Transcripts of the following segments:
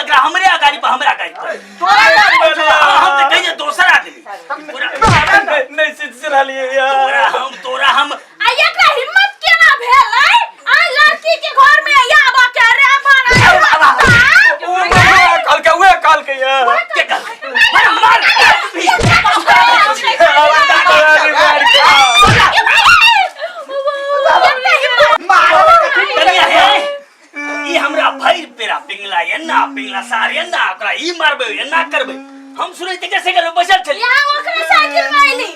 अगला हमरे गाड़ी पर हमरा गाड़ी पर हम तो कहिए दोसर आदमी नहीं सिलसिला लिए यार तोरा हम आया का हिम्मत केना भेलै आ लड़की के घर में आबा के रे कल के यार के कल मार ई हमरा भैर पेरा पिंगला एना पिंगला सार एना ओकरा ई मारबे एना करबे हम सुनै त कैसे कर बचल चली यहां ओकरे साइकिल में आइली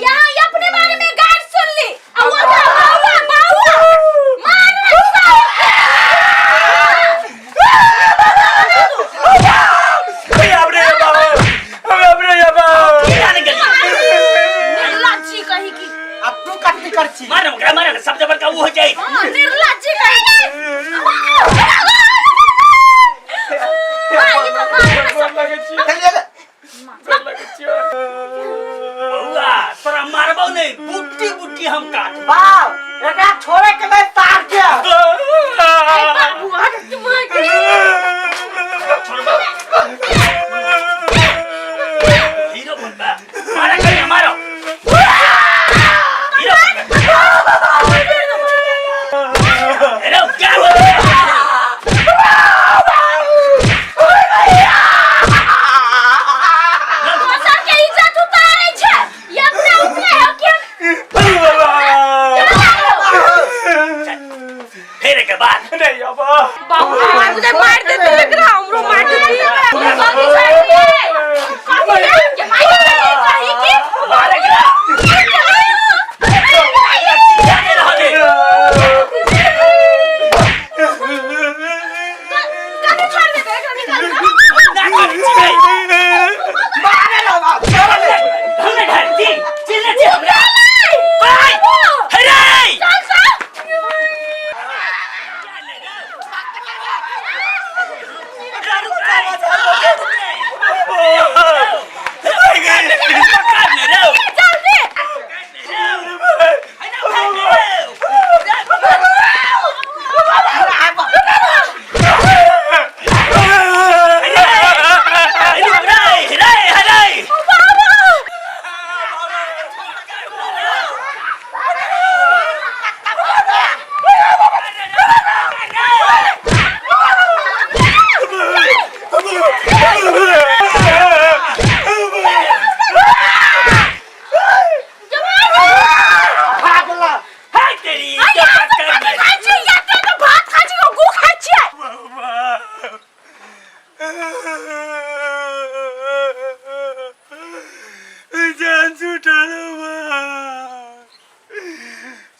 यहां अपने बारे में गाइड सुन ली आ वो बाबा मार मार सब जबर का वो हो जाए निर्लज्ज कहीं बउआ तोरा मारबो नहीं बुट्टी बुट्टी हम काट बाप एका छोड़े के मैं तार के बाबू हट हीरो बनबा मारा करिया मारो हेलो क्या हो रहा है सर के इज्जत उतारे छे ये अपने उतरे हो क्या फिर के बाद नहीं बाबा बाबू मुझे मार देते लग रहा हमरो मार देते बाबू सर कॉफी ले के मार कहीं की मारे गया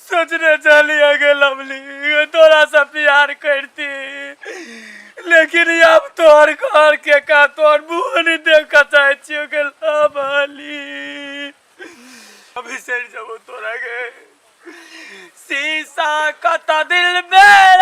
सोचने चली आगे लवली तोरा सा प्यार करती लेकिन अब तोर घर के का तोर मुंह नहीं देखा चाहे छियो के लवली अभी से जब तोरा के शीशा कता दिल में